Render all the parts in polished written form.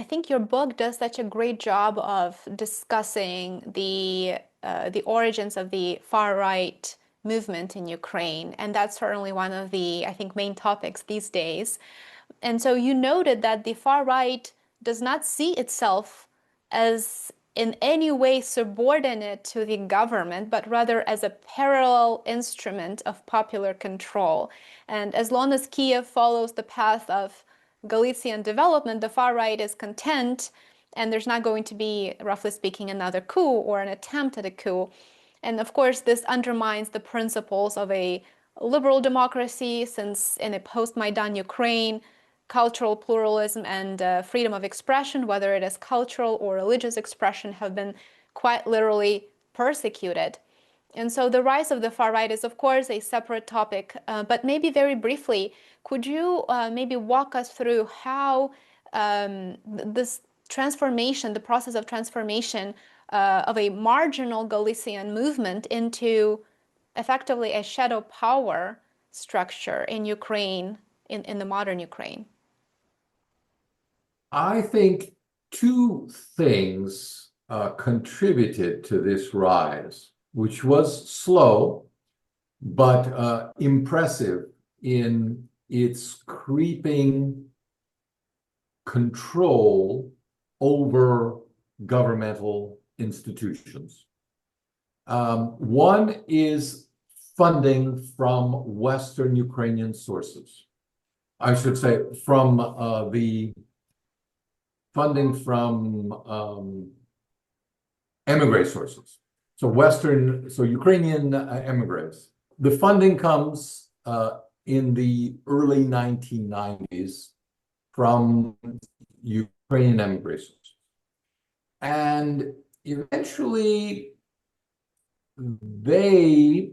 think your book does such a great job of discussing the origins of the far right movement in Ukraine, and that's certainly one of the, I think, main topics these days. And so you noted that the far right does not see itself as in any way subordinate to the government, but rather as a parallel instrument of popular control. And as long as Kiev follows the path of Galician development, the far right is content, and there's not going to be, roughly speaking, another coup or an attempt at a coup. And of course, this undermines the principles of a liberal democracy, since in a post-Maidan Ukraine, cultural pluralism and freedom of expression, whether it is cultural or religious expression, have been quite literally persecuted. And so the rise of the far right is, of course, a separate topic, but maybe very briefly, could you maybe walk us through how this transformation, the process of transformation of a marginal Galician movement into effectively a shadow power structure in Ukraine, in the modern Ukraine? I think two things contributed to this rise, which was slow but impressive in its creeping control over governmental institutions. One is funding from Western Ukrainian sources. I should say from the funding from emigre sources. So Ukrainian emigres. The funding comes in the early 1990s from Ukrainian emigre sources. And eventually they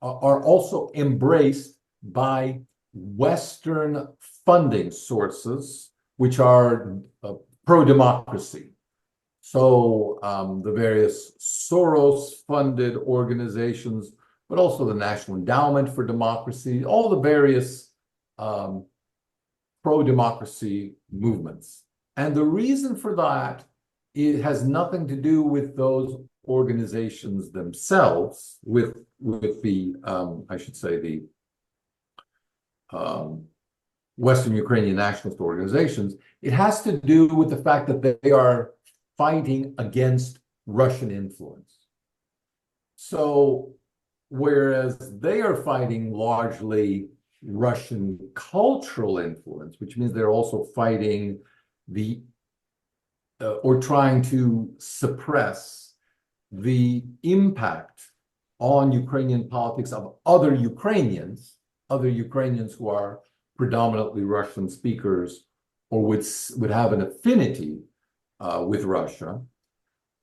are also embraced by Western funding sources, which are pro-democracy. So the various Soros-funded organizations, but also the National Endowment for Democracy, all the various pro-democracy movements. And the reason for that, it has nothing to do with those organizations themselves, with the, I should say, the Western Ukrainian nationalist organizations. It has to do with the fact that they are fighting against Russian influence. So whereas they are fighting largely Russian cultural influence, which means they're also fighting or trying to suppress the impact on Ukrainian politics of other Ukrainians who are predominantly Russian speakers or would have an affinity with Russia.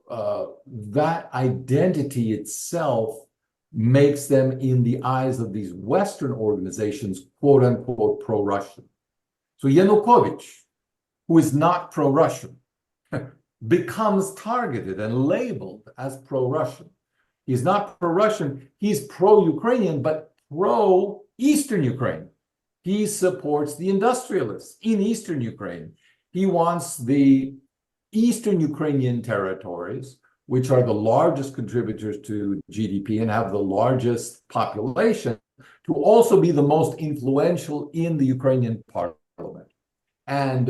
That identity itself makes them, in the eyes of these Western organizations, quote unquote, pro-Russian. So Yanukovych, who is not pro-Russian, becomes targeted and labeled as pro-Russian. He's not pro-Russian, he's pro-Ukrainian, but pro-Eastern Ukraine. He supports the industrialists in Eastern Ukraine. He wants the Eastern Ukrainian territories, which are the largest contributors to GDP and have the largest population, to also be the most influential in the Ukrainian parliament. And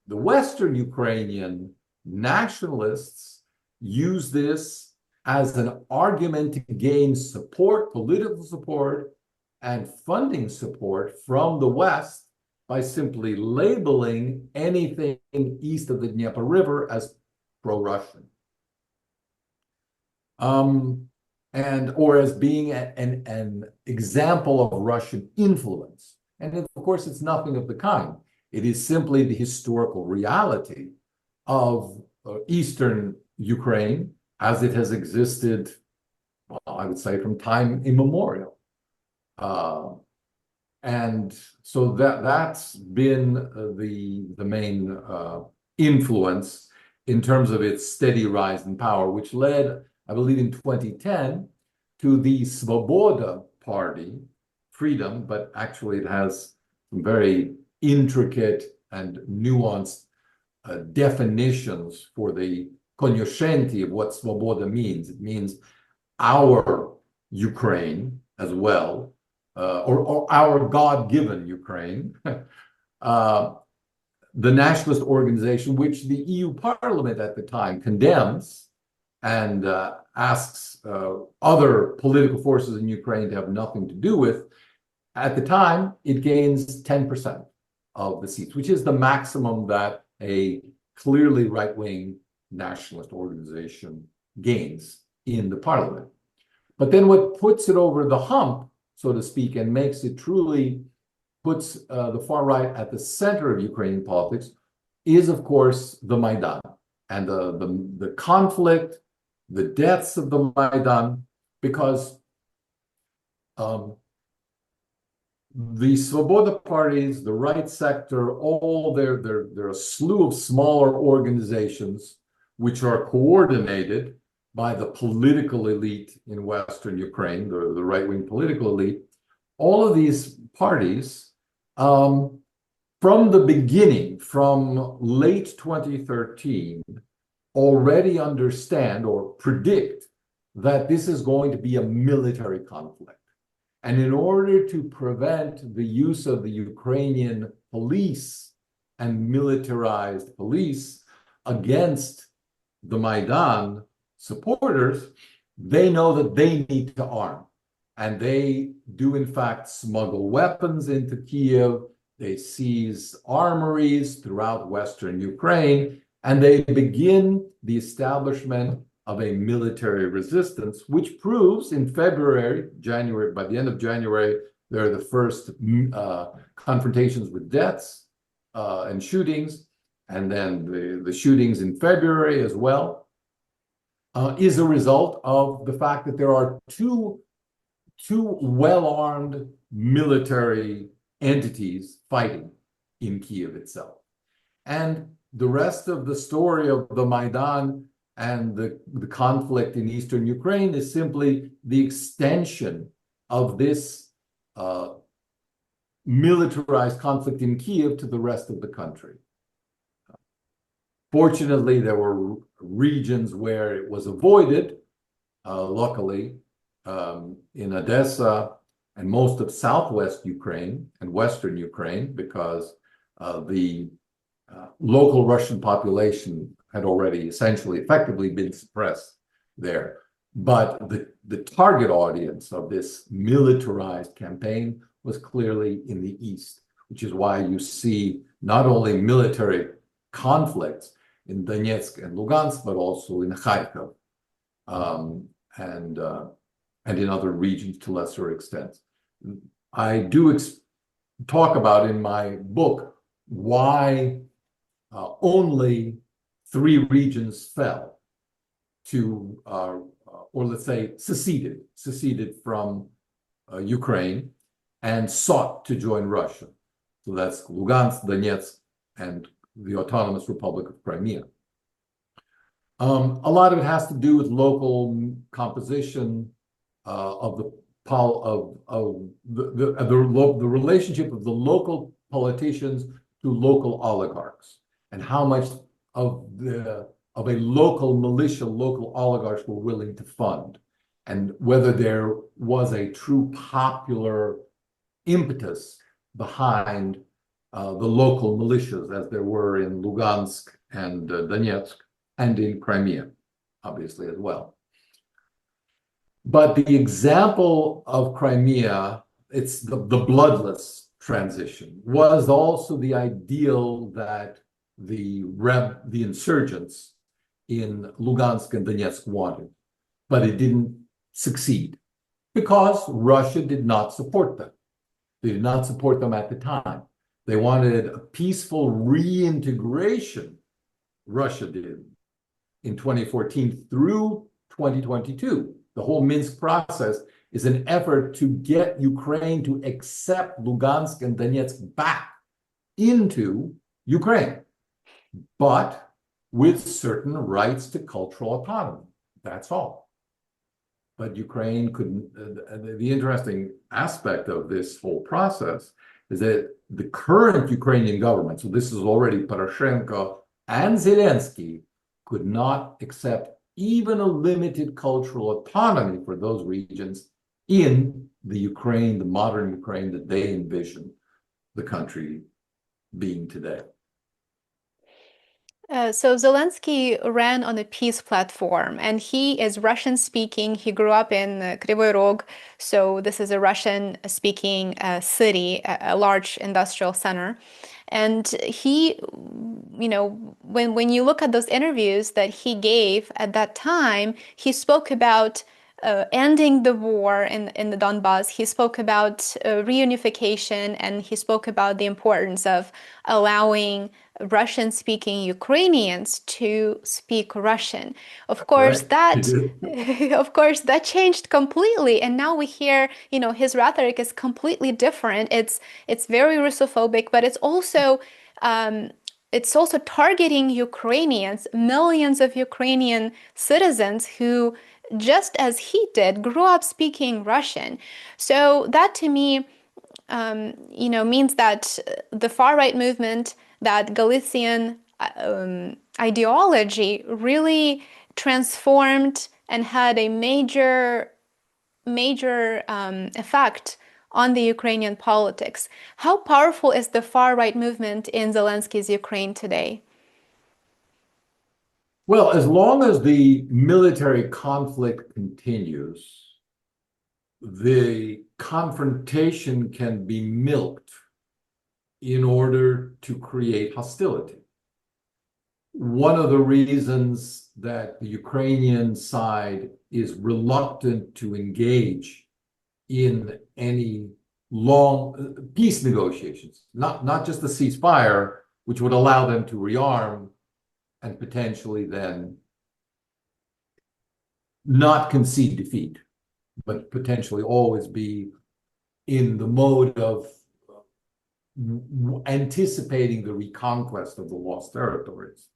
the Western Ukrainian nationalists use this as an argument to gain support, political support, and funding support from the West by simply labeling anything east of the Dnieper River as pro-Russian. Or as being an example of Russian influence. And of course, it's nothing of the kind. It is simply the historical reality of Eastern Ukraine as it has existed, well, I would say, from time immemorial. And so that's been the main influence in terms of its steady rise in power, which led, I believe, in 2010 to the Svoboda Party, freedom, but actually it has some very intricate and nuanced definitions for the cognoscenti of what svoboda means. It means our Ukraine as well, or our God-given Ukraine, the nationalist organization, which the EU Parliament at the time condemns and asks other political forces in Ukraine to have nothing to do with. At the time, it gains 10% of the seats, which is the maximum that a clearly right-wing nationalist organization gains in the parliament. But then what puts it over the hump, so to speak, and makes it truly puts the far right at the center of Ukrainian politics is, of course, the Maidan and the conflict, the deaths of the Maidan, because the Svoboda parties, the right sector, all there are a slew of smaller organizations which are coordinated by the political elite in Western Ukraine, the right-wing political elite. All of these parties, from the beginning, from late 2013, already understand or predict that this is going to be a military conflict. And in order to prevent the use of the Ukrainian police and militarized police against the Maidan supporters, they know that they need to arm. And they do, in fact, smuggle weapons into Kiev. They seize armories throughout Western Ukraine, and they begin the establishment of a military resistance, which proves in January, by the end of January, there are the first confrontations with deaths and shootings, and then the shootings in February as well, is a result of the fact that there are two well-armed military entities fighting in Kiev itself. And the rest of the story of the Maidan and the conflict in eastern Ukraine is simply the extension of this militarized conflict in Kiev to the rest of the country. Fortunately, there were regions where it was avoided, luckily, in Odessa and most of southwest Ukraine and western Ukraine, because the local Russian population had already essentially effectively been suppressed there. But the target audience of this militarized campaign was clearly in the east, which is why you see not only military conflicts in Donetsk and Lugansk, but also in Kharkov and in other regions to lesser extents. I do talk about in my book why only 3 regions fell to, or let's say, seceded from Ukraine and sought to join Russia. So that's Lugansk, Donetsk, and the Autonomous Republic of Crimea. A lot of it has to do with local composition of the relationship of the local politicians to local oligarchs, and how much of a local militia, local oligarchs were willing to fund, and whether there was a true popular impetus behind the local militias, as there were in Lugansk and Donetsk, and in Crimea, obviously, as well. But the example of Crimea, it's the bloodless transition, was also the ideal that the insurgents in Lugansk and Donetsk wanted, but it didn't succeed because Russia did not support them. They did not support them at the time. They wanted a peaceful reintegration, Russia did, in 2014 through 2022. The whole Minsk process is an effort to get Ukraine to accept Lugansk and Donetsk back into Ukraine, but with certain rights to cultural autonomy. That's all. But Ukraine couldn't. The interesting aspect of this whole process is that the current Ukrainian government, so this is already Poroshenko and Zelensky, could not accept even a limited cultural autonomy for those regions in the Ukraine, the modern Ukraine that they envision the country being today. So Zelensky ran on a peace platform, and he is Russian speaking. He grew up in Kryvyi Rog, so this is a Russian speaking city, a large industrial center. And he, when you look at those interviews that he gave at that time, he spoke about ending the war in the Donbass. He spoke about reunification, and he spoke about the importance of allowing Russian-speaking Ukrainians to speak Russian. Of course, Correct. that of course that changed completely, and now we hear, his rhetoric is completely different. It's very Russophobic, but it's also targeting Ukrainians, millions of Ukrainian citizens who, just as he did, grew up speaking Russian. So that to me, means that the far right movement, that Galician ideology really transformed and had a major effect on the Ukrainian politics. How powerful is the far right movement in Zelensky's Ukraine today? Well, as long as the military conflict continues, the confrontation can be milked in order to create hostility. One of the reasons that the Ukrainian side is reluctant to engage in any long peace negotiations, not just the ceasefire, which would allow them to rearm and potentially then not concede defeat, but potentially always be in the mode of anticipating the reconquest of the lost territories.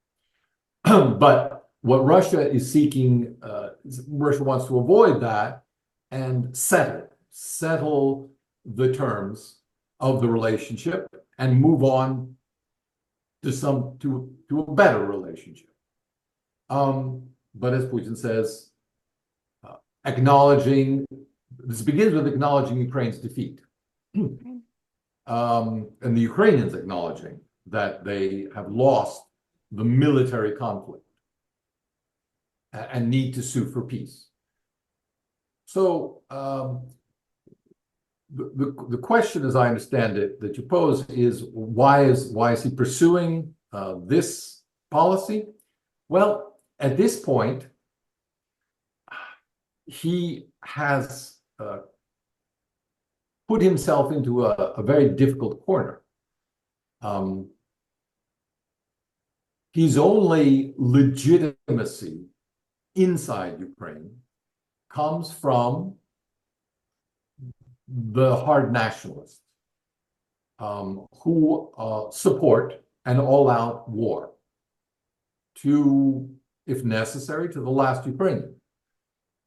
But what Russia is seeking, Russia wants to avoid that and settle the terms of the relationship and move on to a better relationship. But as Putin says, this begins with acknowledging Ukraine's defeat. And the Ukrainians acknowledging that they have lost the military conflict and need to sue for peace. So the question, as I understand it, that you pose is why is he pursuing this policy? Well, at this point, he has put himself into a very difficult corner. His only legitimacy inside Ukraine comes from the hard nationalists who support an all-out war to, if necessary, to the last Ukrainian.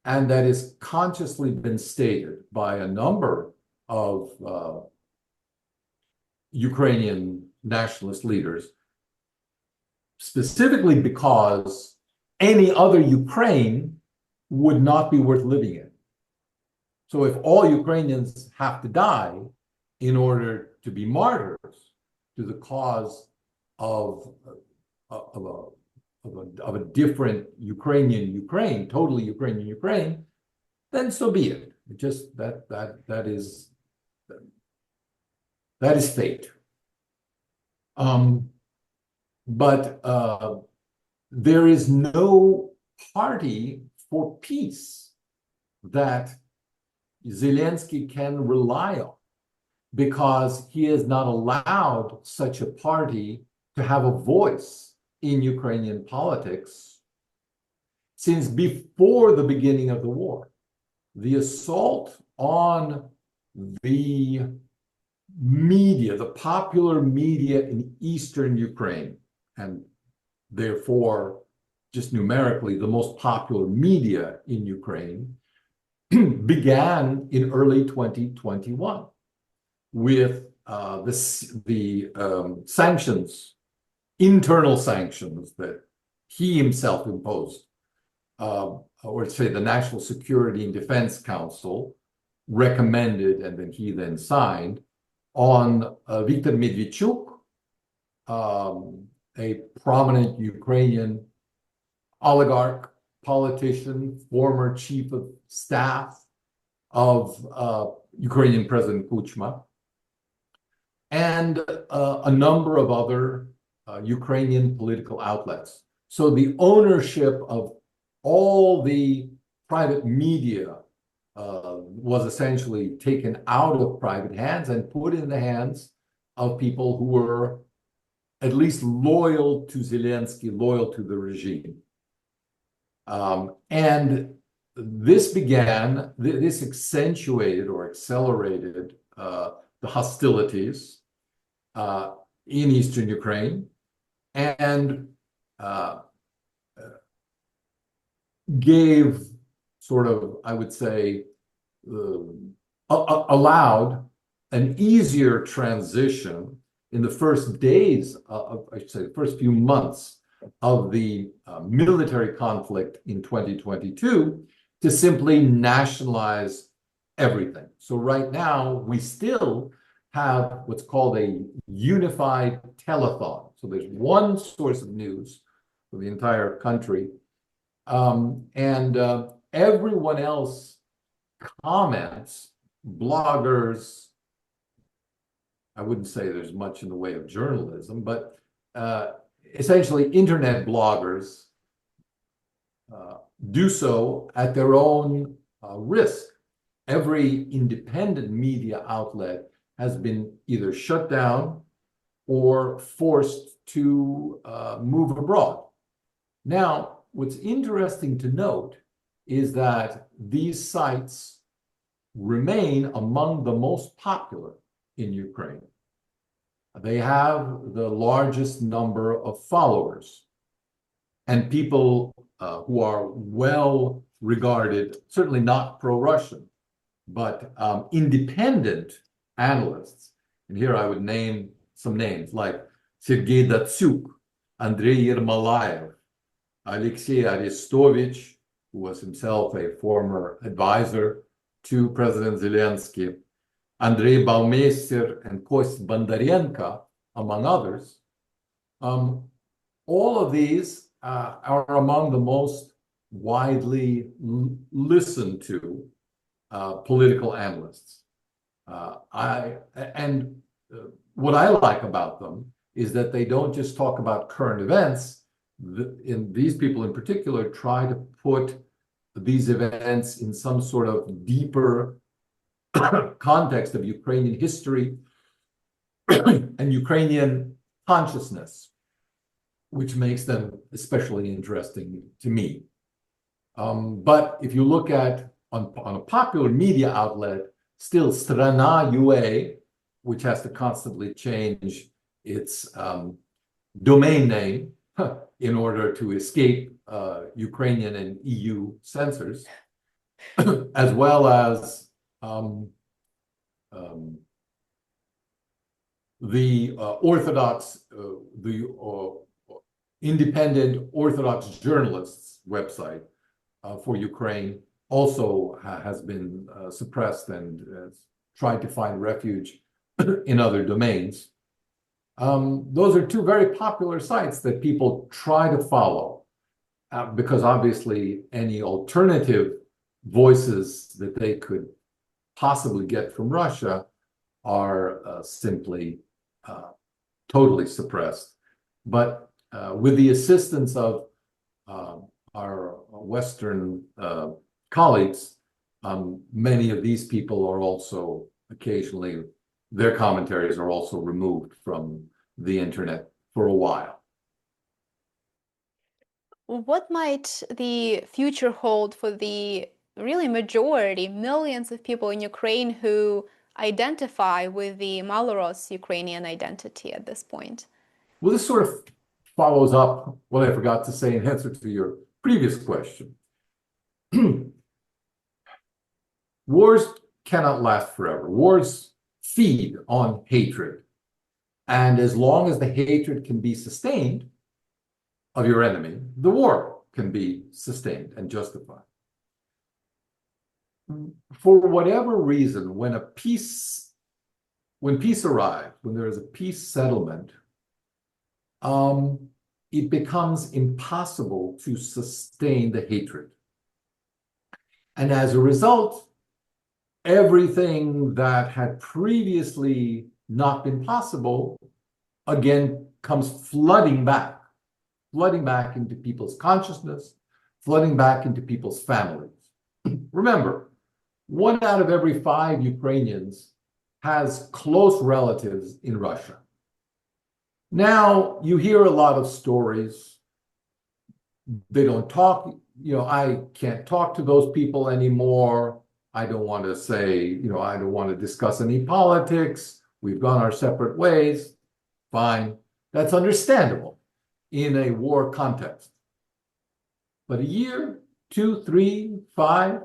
And that has consciously been stated by a number of Ukrainian nationalist leaders, specifically because any other Ukraine would not be worth living in. So if all Ukrainians have to die in order to be martyrs to the cause of a different Ukraine, totally Ukrainian Ukraine, then so be it. It just that is fate. But there is no party for peace that Zelensky can rely on, because he has not allowed such a party to have a voice in Ukrainian politics since before the beginning of the war. The assault on the media, the popular media in Eastern Ukraine, and therefore, just numerically, the most popular media in Ukraine, began in early 2021 with the sanctions, internal sanctions that he himself imposed, or say the National Security and Defense Council recommended, and then he then signed on Viktor Medvedchuk, a prominent Ukrainian oligarch, politician, former chief of staff of Ukrainian President Kuchma, and a number of other Ukrainian political outlets. So the ownership of all the private media was essentially taken out of private hands and put in the hands of people who were at least loyal to Zelensky, loyal to the regime. And this accentuated or accelerated the hostilities in eastern Ukraine, and gave sort of, I would say, allowed an easier transition in the first days I should say, the first few months of the military conflict in 2022 to simply nationalize everything. So right now, we still have what's called a unified telethon. So there's one source of news for the entire country, and everyone else comments, bloggers. I wouldn't say there's much in the way of journalism, but essentially internet bloggers do so at their own risk. Every independent media outlet has been either shut down or forced to move abroad. Now, what's interesting to note is that these sites remain among the most popular in Ukraine. They have the largest number of followers, and people who are well regarded, certainly not pro-Russian, but independent analysts. And here I would name some names like Sergei Datsyuk, Andrei Yermolayev, Alexei Arestovich, who was himself a former advisor to President Zelensky, Andrei Baumeister and Kost Bondarenko, among others. All of these are among the most widely listened to political analysts. What I like about them is that they don't just talk about current events. These people in particular try to put these events in some sort of deeper context of Ukrainian history and Ukrainian consciousness, which makes them especially interesting to me. But if you look at on a popular media outlet, still Strana UA, which has to constantly change its domain name in order to escape Ukrainian and EU censors, as well as the independent Orthodox journalists website for Ukraine also has been suppressed and tried to find refuge in other domains. Those are two very popular sites that people try to follow because obviously any alternative voices that they could possibly get from Russia are simply totally suppressed. But with the assistance of our Western colleagues, many of these people are also occasionally, their commentaries are also removed from the internet for a while. What might the future hold for the really majority, millions of people in Ukraine who identify with the Malorus Ukrainian identity at this point? Well, this sort of follows up what I forgot to say in answer to your previous question. Wars cannot last forever. Wars feed on hatred. And as long as the hatred can be sustained of your enemy, the war can be sustained and justified. For whatever reason, when peace arrives, when there is a peace settlement, it becomes impossible to sustain the hatred. And as a result, everything that had previously not been possible again comes flooding back into people's consciousness, flooding back into people's families. Remember, 1 out of every 5 Ukrainians has close relatives in Russia. Now, you hear a lot of stories. They don't talk, I can't talk to those people anymore. I don't want to say, I don't want to discuss any politics. We've gone our separate ways. Fine. That's understandable in a war context. But a year, 2, 3, 5,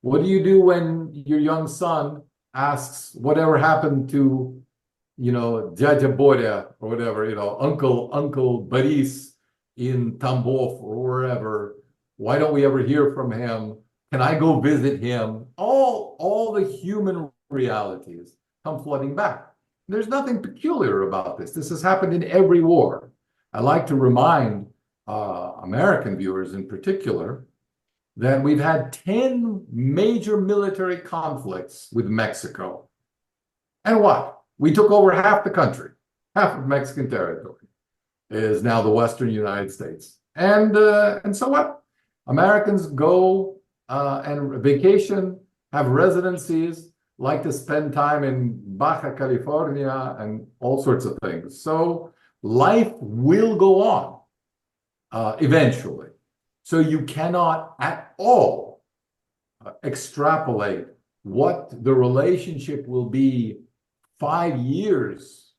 what do you do when your young son asks whatever happened to, Dядя Боря or whatever, Uncle Boris in Tambov or wherever? Why don't we ever hear from him? Can I go visit him? All the human realities come flooding back. There's nothing peculiar about this. This has happened in every war. I like to remind American viewers in particular that we've had 10 major military conflicts with Mexico. And what? We took over half the country. Half of Mexican territory is now the Western United States. And so what? Americans go and vacation, have residencies, like to spend time in Baja California and all sorts of things. So life will go on eventually. So you cannot at all extrapolate what the relationship will be 5 years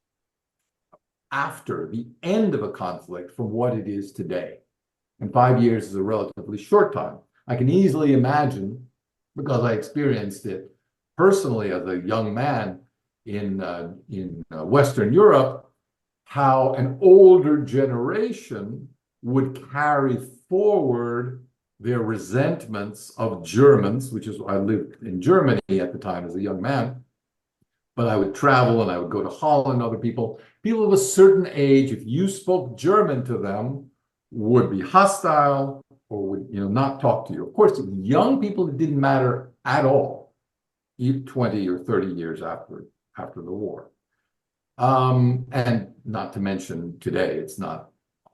after the end of a conflict from what it is today. And 5 years is a relatively short time. I can easily imagine, because I experienced it personally as a young man in Western Europe, how an older generation would carry forward their resentments of Germans, which is, I lived in Germany at the time as a young man, but I would travel and I would go to Holland, other people of a certain age, if you spoke German to them, would be hostile or would not talk to you. Of course, young people, it didn't matter at all, 20 or 30 years after the war. And not to mention today, it's not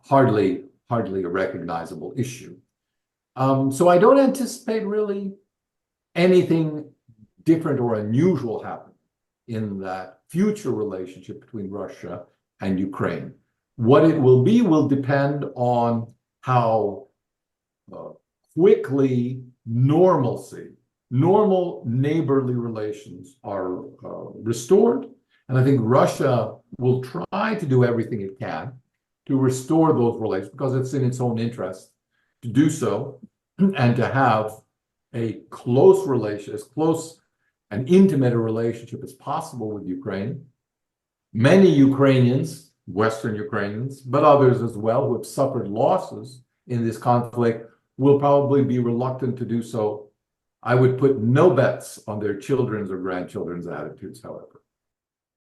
hardly a recognizable issue. So I don't anticipate really anything different or unusual happening in that future relationship between Russia and Ukraine. What it will be will depend on how quickly normal neighborly relations are restored. And I think Russia will try to do everything it can to restore those relations because it's in its own interest to do so and to have a close relation, as close and intimate a relationship as possible with Ukraine. Many Ukrainians, Western Ukrainians, but others as well who have suffered losses in this conflict will probably be reluctant to do so. I would put no bets on their children's or grandchildren's attitudes, however.